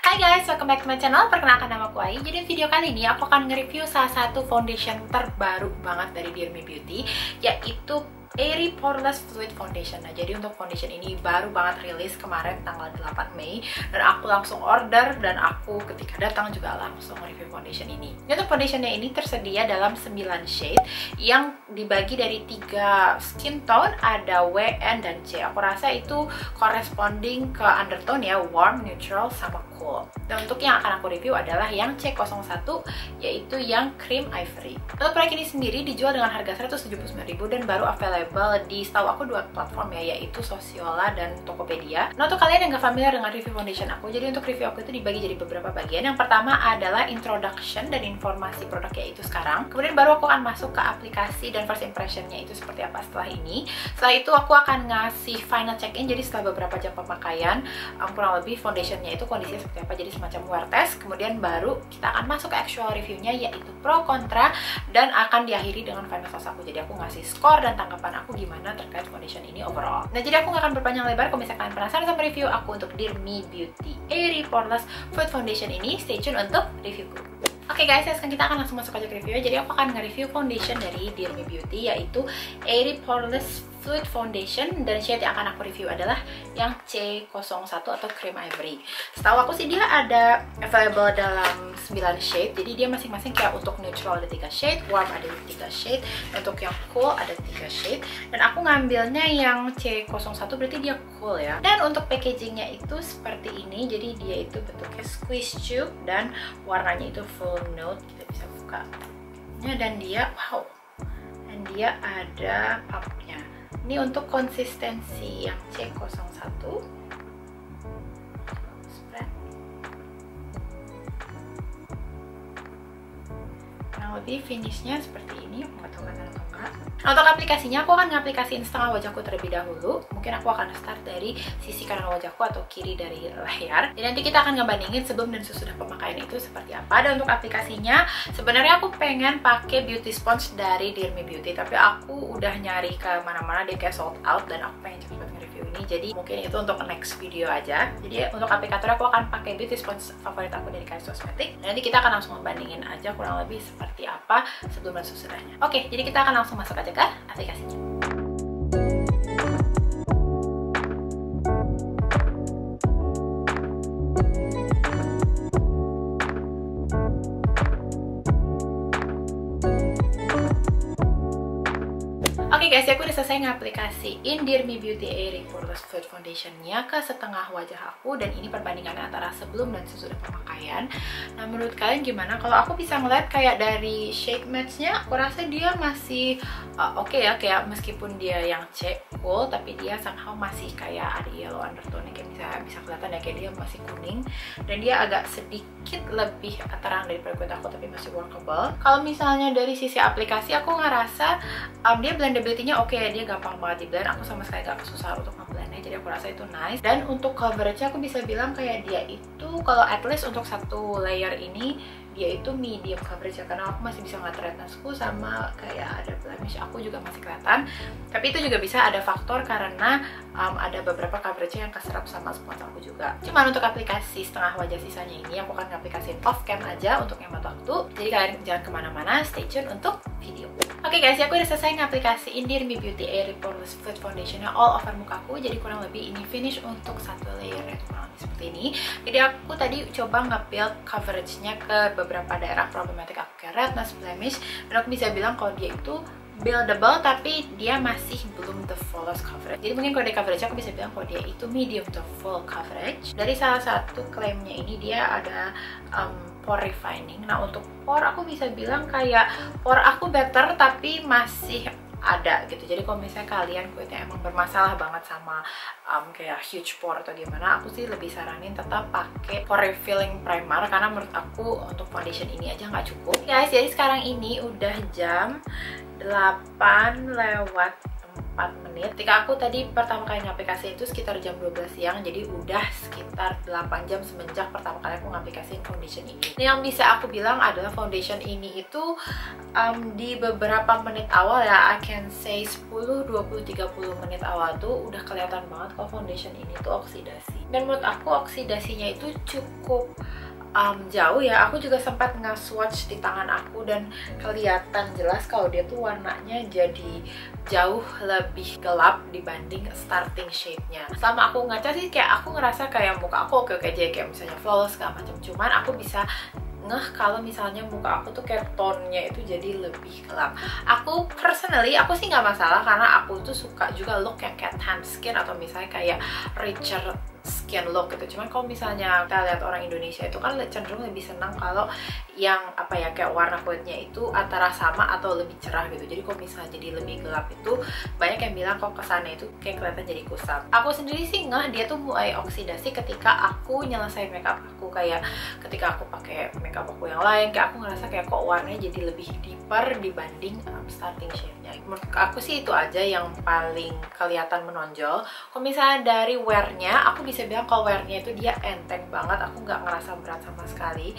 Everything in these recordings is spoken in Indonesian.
Hai guys, welcome back to my channel. Perkenalkan, nama aku Ai. Jadi video kali ini aku akan nge-review salah satu foundation terbaru banget dari Dear Me Beauty, yaitu Airy Poreless Fluid Foundation. Nah, jadi untuk foundation ini baru banget rilis kemarin tanggal 8 Mei dan aku langsung order dan aku ketika datang juga langsung review foundation ini. Untuk foundationnya ini tersedia dalam 9 shade yang dibagi dari 3 skin tone, ada W, N, dan C. Aku rasa itu corresponding ke undertone ya, warm, neutral, sama cool. Dan untuk yang akan aku review adalah yang C01, yaitu yang cream ivory. Untuk produk ini sendiri dijual dengan harga 179.000 dan baru available di setahu aku 2 platform ya, yaitu Sociola dan Tokopedia. Nah, untuk kalian yang gak familiar dengan review foundation aku, jadi untuk review aku itu dibagi jadi beberapa bagian. Yang pertama adalah introduction dan informasi produknya itu sekarang. Kemudian baru aku akan masuk ke aplikasi dan first impressionnya itu seperti apa setelah ini. Setelah itu aku akan ngasih final check-in, jadi setelah beberapa jam pemakaian, kurang lebih foundationnya itu kondisinya seperti apa, jadi semacam wear test. Kemudian baru kita akan masuk ke actual reviewnya, yaitu pro, kontra, dan akan diakhiri dengan final thoughts aku. Jadi aku ngasih skor dan tanggapan aku gimana terkait foundation ini overall. Nah, jadi aku gak akan berpanjang lebar. Kalau misalkan kalian penasaran sama review aku untuk Dear Me Beauty Airy Poreless Fluid Foundation ini, stay tune untuk reviewku. Oke guys, sekarang kita akan langsung masuk aja ke review. Jadi aku akan nge-review foundation dari Dear Me Beauty, yaitu Airy Poreless Fluid Foundation, dan shade yang akan aku review adalah yang C01 atau cream ivory. Setahu aku sih dia ada available dalam 9 shade, jadi dia masing-masing kayak untuk neutral ada 3 shade, warm ada 3 shade, untuk yang cool ada 3 shade, dan aku ngambilnya yang C01 berarti dia cool ya. Dan untuk packagingnya itu seperti ini, jadi dia itu bentuknya squeeze tube dan warnanya itu full nude. Kita bisa buka dan dia wow, dan dia ada pumpnya. Ini untuk konsistensi yang C01. Spread. Nah, lebih finishnya seperti ini. Aku nggak tahu kelihatan atau enggak. Nah, untuk aplikasinya aku akan ngaplikasiin setengah wajahku terlebih dahulu. Mungkin aku akan start dari sisi kanan wajahku atau kiri dari layar. Dan nanti kita akan ngebandingin sebelum dan sesudah pemakaian itu seperti apa. Dan untuk aplikasinya, sebenarnya aku pengen pakai beauty sponge dari Dear Me Beauty, tapi aku udah nyari ke mana-mana dia kayak sold out dan aku pengen cepet nge-review ini. Jadi mungkin itu untuk next video aja. Jadi untuk aplikator aku akan pakai beauty sponge favorit aku dari Kais Cosmetic. Dan nanti kita akan langsung ngebandingin aja kurang lebih seperti apa sebelum dan sesudahnya. Oke, jadi kita akan langsung masuk aja ke aplikasinya. Oke guys, aku udah selesai ngaplikasiin Dear Me Beauty Airy Poreless Fluid Foundation-nya ke setengah wajah aku, dan ini perbandingannya antara sebelum dan sesudah pemakaian. Nah, menurut kalian gimana? Kalau aku bisa ngeliat kayak dari shade match-nya, aku rasa dia masih oke ya, kayak meskipun dia yang C cool, tapi dia somehow masih kayak ada yellow undertone, kayak bisa kelihatan ya, kayak dia masih kuning, dan dia agak sedikit lebih terang daripada kulit aku, tapi masih workable. Kalau misalnya dari sisi aplikasi, aku ngerasa dia blendability-nya oke, dia gampang banget di blend. Aku sama sekali gak kesusahan untuk nge-blendnya, jadi aku rasa itu nice. Dan untuk coverage-nya aku bisa bilang kayak dia itu, kalau at least untuk satu layer ini, dia itu medium coverage ya, karena aku masih bisa ngeliat redness-ku sama kayak ada blemish aku juga masih kelihatan. Tapi itu juga bisa ada faktor karena ada beberapa coverage-nya yang keserap sama spons aku juga. Cuman untuk aplikasi setengah wajah sisanya ini, aku akan aplikasiin off cam aja untuk hemat waktu. Jadi kalian jangan kemana-mana, stay tune untuk video. Oke guys, aku udah selesai ngaplikasiin Dear Me Beauty Airy Poreless Fluid Foundation-nya all over mukaku. Jadi kurang lebih ini finish untuk satu layer-nya itu kurang lebih seperti ini. Jadi aku tadi coba nge-build coverage-nya ke beberapa daerah problematik aku kayak redness, blemish, dan aku bisa bilang kalau dia itu buildable, tapi dia masih belum the fullest coverage. Jadi mungkin kalau dari coverage aku bisa bilang kalau dia itu medium to full coverage. Dari salah satu klaimnya ini dia ada pore refining. Nah, untuk pore aku bisa bilang kayak pore aku better tapi masih ada gitu. Jadi kalau misalnya kalian kulitnya emang bermasalah banget sama kayak huge pore atau gimana, aku sih lebih saranin tetap pakai pore filling primer, karena menurut aku untuk foundation ini aja nggak cukup. Guys, jadi sekarang ini udah jam 8:04. Ketika aku tadi pertama kali ngaplikasi itu sekitar jam 12 siang, jadi udah sekitar 8 jam semenjak pertama kali aku ngaplikasiin foundation ini. Nah, yang bisa aku bilang adalah foundation ini itu di beberapa menit awal ya, I can say 10, 20, 30 menit awal tuh udah kelihatan banget kalau foundation ini tuh oksidasi. Dan menurut aku oksidasinya itu cukup jauh ya. Aku juga sempat nge-swatch di tangan aku dan kelihatan jelas kalau dia tuh warnanya jadi jauh lebih gelap dibanding starting shade-nya. Selama aku ngaca sih kayak aku ngerasa kayak muka aku oke-oke aja, kayak misalnya flawless segala macam. Cuman aku bisa ngeh kalau misalnya muka aku tuh kayak tone-nya itu jadi lebih gelap. Aku personally, aku sih nggak masalah karena aku tuh suka juga look yang kayak tan skin atau misalnya kayak richer skin look gitu. Cuman kalau misalnya kita lihat orang Indonesia itu kan cenderung lebih senang kalau yang apa ya, kayak warna kulitnya itu antara sama atau lebih cerah gitu. Jadi kalau misalnya jadi lebih gelap itu banyak yang bilang kok kesannya itu kayak kelihatan jadi kusam. Aku sendiri sih ngeh dia tuh mulai oksidasi ketika aku nyelesain makeup aku. Kayak ketika aku pakai makeup aku yang lain, kayak aku ngerasa kayak kok warnanya jadi lebih deeper dibanding starting shade-nya. Menurut aku sih itu aja yang paling kelihatan menonjol. Kalau misalnya dari wear-nya, aku bisa bilang kalau wear-nya itu dia enteng banget. Aku nggak ngerasa berat sama sekali.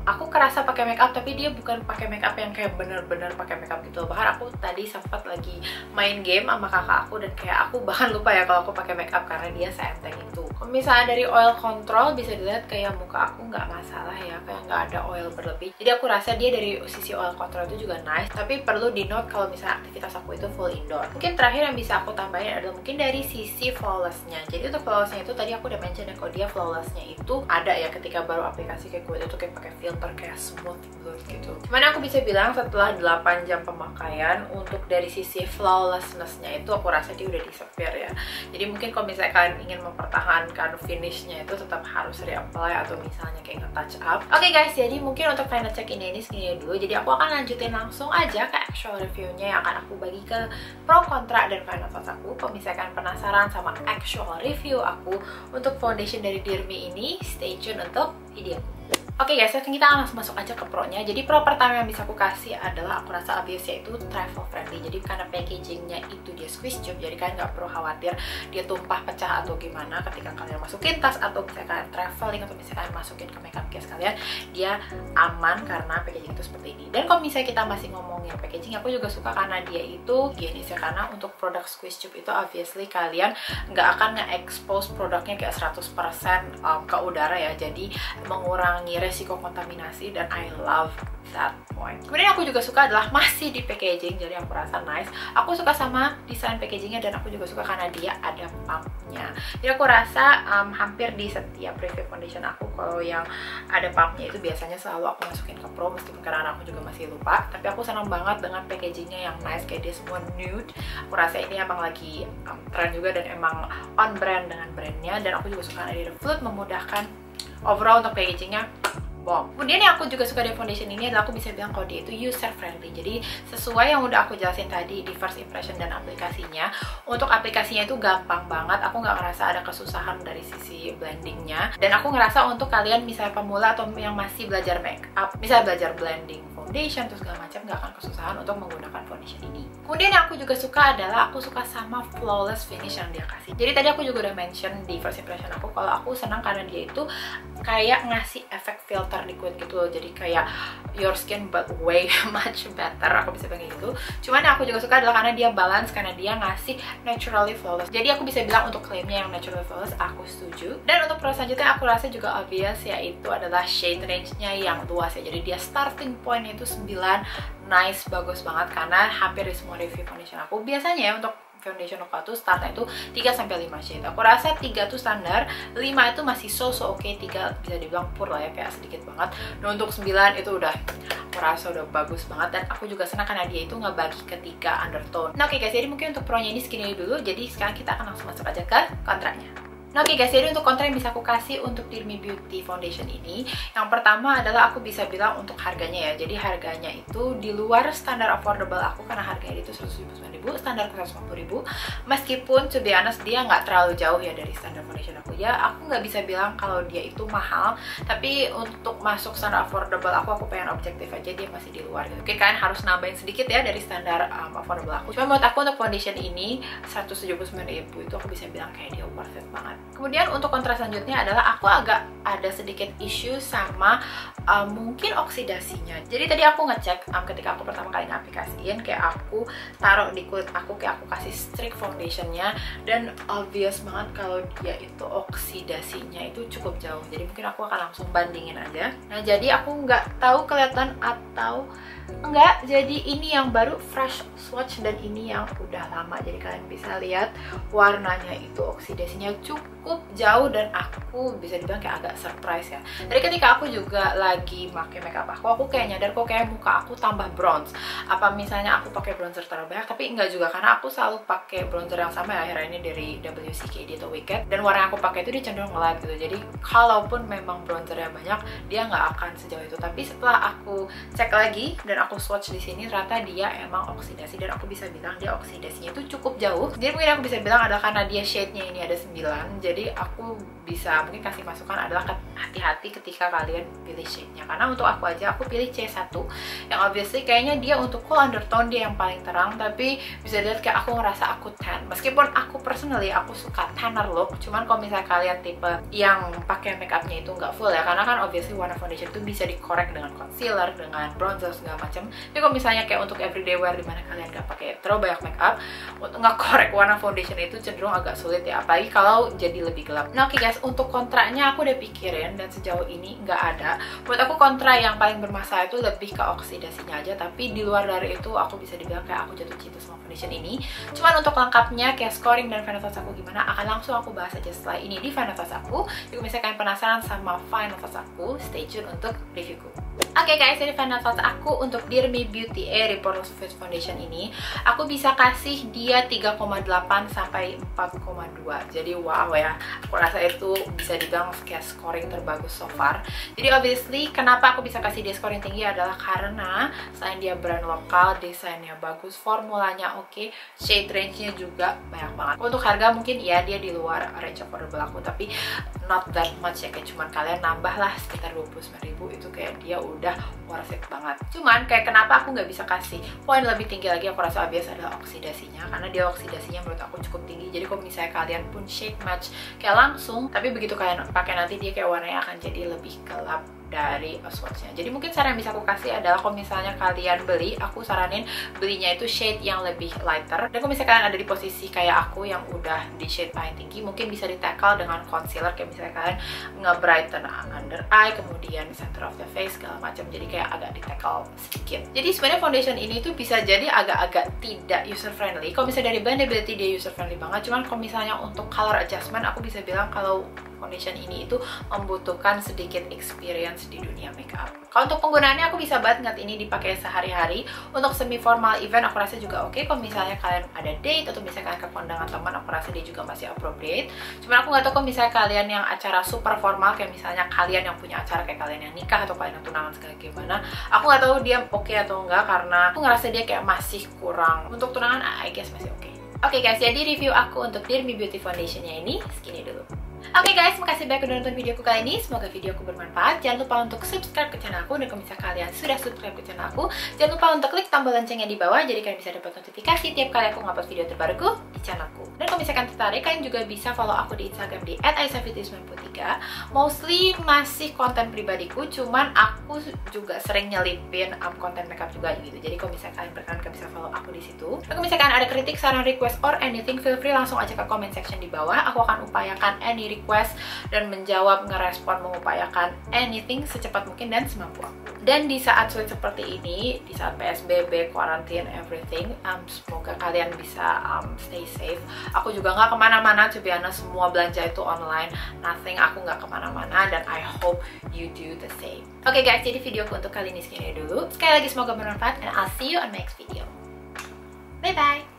Aku kerasa pakai makeup, tapi dia bukan pakai makeup yang kayak bener-bener pakai makeup gitu. Bahkan aku tadi sempat lagi main game sama kakak aku dan kayak aku bahkan lupa ya kalau aku pakai makeup karena dia seenteng itu. Kalau misalnya dari oil control bisa dilihat kayak muka aku nggak masalah ya, kayak nggak ada oil berlebih. Jadi aku rasa dia dari sisi oil control itu juga nice. Tapi perlu di note kalau misalnya aktivitas aku itu full indoor. Mungkin terakhir yang bisa aku tambahin adalah mungkin dari sisi flawlessnya. Jadi untuk flawlessnya itu tadi aku udah mention ya kalau dia flawlessnya itu ada ya ketika baru aplikasi kayak gue itu kayak pakai filter kayak smooth blur gitu. Cuman aku bisa bilang setelah 8 jam pemakaian untuk dari sisi flawlessness-nya itu aku rasa dia udah disappear ya. Jadi mungkin kalau misalnya kalian ingin mempertahankan finishnya itu tetap harus reapply atau misalnya kayak nge-touch up. Oke guys, jadi mungkin untuk final check ini segini dulu. Jadi aku akan lanjutin langsung aja ke actual reviewnya yang akan aku bagi ke pro, kontra, dan final thoughts aku. Kalau misalkan penasaran sama actual review aku untuk foundation dari Dear Me ini, stay tune untuk video aku. Oke guys, sekarang kita langsung masuk aja ke pro-nya. Jadi pro pertama yang bisa aku kasih adalah aku rasa obvious yaitu travel friendly. Jadi karena packagingnya itu dia squeeze tube, jadi kalian nggak perlu khawatir dia tumpah, pecah atau gimana ketika kalian masukin tas atau misalnya kalian traveling atau misalnya kalian masukin ke makeup case kalian, dia aman karena packaging itu seperti ini. Dan kalau misalnya kita masih ngomongin packaging, aku juga suka karena dia itu higienis ya, karena untuk produk squeeze tube itu obviously kalian nggak akan nge-expose produknya kayak 100% ke udara ya, jadi mengurangi resiko kontaminasi dan I love that point. Kemudian aku juga suka adalah masih di packaging, jadi aku rasa nice. Aku suka sama desain packagingnya dan aku juga suka karena dia ada pumpnya. Jadi aku rasa hampir di setiap review foundation aku kalau yang ada pumpnya itu biasanya selalu aku masukin ke pro, meskipun karena aku juga masih lupa. Tapi aku senang banget dengan packagingnya yang nice, kayak dia semua nude. Aku rasa ini emang lagi tren juga dan emang on brand dengan brandnya. Dan aku juga suka karena dia fluid, memudahkan. Overall untuk packagingnya bomb. Kemudian yang aku juga suka dari foundation ini adalah aku bisa bilang kalau dia itu user friendly. Jadi sesuai yang udah aku jelasin tadi di first impression dan aplikasinya, untuk aplikasinya itu gampang banget. Aku nggak ngerasa ada kesusahan dari sisi blendingnya. Dan aku ngerasa untuk kalian misalnya pemula atau yang masih belajar makeup, misalnya belajar blending foundation terus segala macam, nggak akan kesusahan untuk menggunakan foundation ini. Kemudian yang aku juga suka adalah aku suka sama flawless finish yang dia kasih. Jadi tadi aku juga udah mention di first impression aku kalau aku senang karena dia itu kayak ngasih efek filter liquid gitu loh. Jadi kayak your skin but way much better, aku bisa bilang gitu. Cuman yang aku juga suka adalah karena dia balance, karena dia ngasih naturally flawless. Jadi aku bisa bilang untuk klaimnya yang naturally flawless aku setuju. Dan untuk pro selanjutnya aku rasa juga obvious, yaitu adalah shade range-nya yang luas ya. Jadi dia starting point itu 9, nice, bagus banget. Karena hampir di semua review foundation aku biasanya ya untuk foundation lokal tuh startnya itu 3-5 shade. Aku rasa 3 tuh standar, 5 itu masih so oke, 3 bisa dibilang pur lah ya, kayak sedikit banget. Dan untuk 9 itu udah aku rasa udah bagus banget. Dan aku juga senang karena dia itu nggak bagi ke 3 undertone. Nah oke guys, jadi mungkin untuk pro-nya ini segini dulu. Jadi sekarang kita akan langsung masuk aja ke kontranya. Nah oke guys, jadi untuk kontra yang bisa aku kasih untuk Dear Me Beauty Foundation ini, yang pertama adalah aku bisa bilang untuk harganya ya. Jadi harganya itu di luar standar affordable aku, karena harganya itu 179.000, standar 150.000. Meskipun to be honest dia nggak terlalu jauh ya dari standar foundation aku ya. Aku nggak bisa bilang kalau dia itu mahal, tapi untuk masuk standar affordable aku pengen objektif aja, dia masih di luar gitu. Mungkin kalian harus nambahin sedikit ya dari standar affordable aku. Cuma menurut aku untuk foundation ini 179.000 itu aku bisa bilang kayak dia worth it banget. Kemudian untuk kontra selanjutnya adalah aku agak ada sedikit isu sama mungkin oksidasinya. Jadi tadi aku ngecek ketika aku pertama kali ngaplikasiin, kayak aku taruh di kulit aku, kayak aku kasih streak foundationnya, dan obvious banget kalau dia itu oksidasinya itu cukup jauh. Jadi mungkin aku akan langsung bandingin aja. Nah jadi aku nggak tahu kelihatan atau enggak, jadi ini yang baru fresh swatch dan ini yang udah lama. Jadi kalian bisa lihat warnanya itu oksidasinya cukup jauh, dan aku bisa dibilang kayak agak surprise ya. Jadi ketika aku juga lagi pakai makeup aku kayak nyadar kok kayak muka aku tambah bronze. Apa misalnya aku pakai bronzer terlalu banyak, tapi enggak juga, karena aku selalu pakai bronzer yang sama ya, akhirnya ini dari WCKD atau Wicked, dan warna yang aku pakai itu dia cenderung nge-light gitu. Jadi kalaupun memang bronzernya banyak, dia nggak akan sejauh itu. Tapi setelah aku cek lagi dan aku swatch di sini, ternyata dia emang oksidasi, dan aku bisa bilang dia oksidasinya itu cukup jauh. Jadi mungkin aku bisa bilang adalah karena dia shade-nya ini ada 9, jadi aku bisa mungkin kasih masukan adalah hati-hati ketika kalian pilih shade-nya. Karena untuk aku aja, aku pilih C1 yang obviously kayaknya dia untuk cool undertone dia yang paling terang, tapi bisa dilihat kayak aku ngerasa aku tan. Meskipun aku personally aku suka tanner look, cuman kalau misalnya kalian tipe yang pakai makeupnya itu nggak full ya, karena kan obviously warna foundation itu bisa dikorek dengan concealer, dengan bronzer segala macam. Tapi kalau misalnya kayak untuk everyday wear dimana kalian nggak pakai terlalu banyak makeup, untuk nggak korek warna foundation itu cenderung agak sulit ya, apalagi kalau jadi lebih gelap. Nah oke guys, untuk kontranya aku udah pikirin dan sejauh ini nggak ada. Buat aku kontra yang paling bermasalah itu lebih ke oksidasinya aja, tapi di luar dari itu aku bisa dibilang kayak aku jatuh cinta sama foundation ini. Cuman untuk lengkapnya kayak scoring dan final touch aku gimana, akan langsung aku bahas aja setelah ini di final touch aku. Jadi misalnya kalian penasaran sama final touch aku, stay tune untuk reviewku. Oke guys, jadi final thoughts aku untuk Dear Me Beauty Airy Poreless Face Foundation ini, aku bisa kasih dia 3,8 sampai 4,2. Jadi wow ya, aku rasa itu bisa dibilang kayak scoring terbagus so far. Jadi obviously kenapa aku bisa kasih dia scoring tinggi adalah karena selain dia brand lokal, desainnya bagus, formulanya oke, shade range-nya juga banyak banget. Untuk harga mungkin ya dia di luar range affordable aku, tapi not that much ya, kayak cuman kalian nambah lah sekitar 29.000, itu kayak dia udah worth it banget. Cuman kayak kenapa aku nggak bisa kasih poin lebih tinggi lagi, aku rasa biasa adalah oksidasinya, karena dia oksidasinya menurut aku cukup tinggi. Jadi kalau misalnya kalian pun shade match kayak langsung, tapi begitu kalian pakai nanti dia kayak warnanya akan jadi lebih gelap dari swatchnya. Jadi mungkin saran yang bisa aku kasih adalah kalau misalnya kalian beli, aku saranin belinya itu shade yang lebih lighter. Dan kalau misalnya kalian ada di posisi kayak aku yang udah di shade paling tinggi, mungkin bisa di tackle dengan concealer, kayak misalnya kalian nge-brighten under eye, kemudian center of the face segala macam. Jadi kayak agak di tackle sedikit. Jadi sebenarnya foundation ini tuh bisa jadi agak-agak tidak user friendly. Kalau misalnya dari blendability dia user friendly banget, cuman kalau misalnya untuk color adjustment aku bisa bilang kalau foundation ini itu membutuhkan sedikit experience di dunia makeup. Kalau untuk penggunaannya aku bisa banget nggak ini dipakai sehari-hari. Untuk semi formal event aku rasa juga oke. Kalau misalnya kalian ada date atau misalnya kalian ke kondangan teman, aku rasa dia juga masih appropriate. Cuman aku nggak tahu kalau misalnya kalian yang acara super formal, kayak misalnya kalian yang punya acara kayak kalian yang nikah atau kalian yang tunangan segala gimana, aku nggak tahu dia oke atau enggak, karena aku ngerasa dia kayak masih kurang. Untuk tunangan I guess masih oke. Oke guys, jadi review aku untuk Dear Me Beauty Foundationnya ini segini dulu. Oke guys, makasih banyak udah nonton videoku kali ini. Semoga videoku bermanfaat. Jangan lupa untuk subscribe ke channel aku, dan kalau misalnya kalian sudah subscribe ke channel aku, jangan lupa untuk klik tombol loncengnya di bawah, jadi kalian bisa dapat notifikasi tiap kali aku ngupload video terbaruku di channelku. Dan kalau misalkan tertarik, kalian juga bisa follow aku di Instagram di @aisafitri93. Mostly masih konten pribadiku, cuman aku juga sering nyelipin konten makeup juga gitu. Jadi kalau misalkan kalian berkenan, kalian bisa follow aku di situ. Dan kalau misalkan ada kritik, saran, request, or anything, feel free langsung aja ke comment section di bawah. Aku akan upayakan any request dan menjawab, ngerespon, mengupayakan anything secepat mungkin dan semampu aku. Dan di saat sulit seperti ini, di saat PSBB, quarantine, everything, semoga kalian bisa stay safe. Aku juga nggak kemana-mana, to be honest, semua belanja itu online, nothing, aku nggak kemana-mana, dan I hope you do the same. Oke guys, jadi videoku untuk kali ini segini dulu. Sekali lagi semoga bermanfaat, and I'll see you on next video. Bye bye.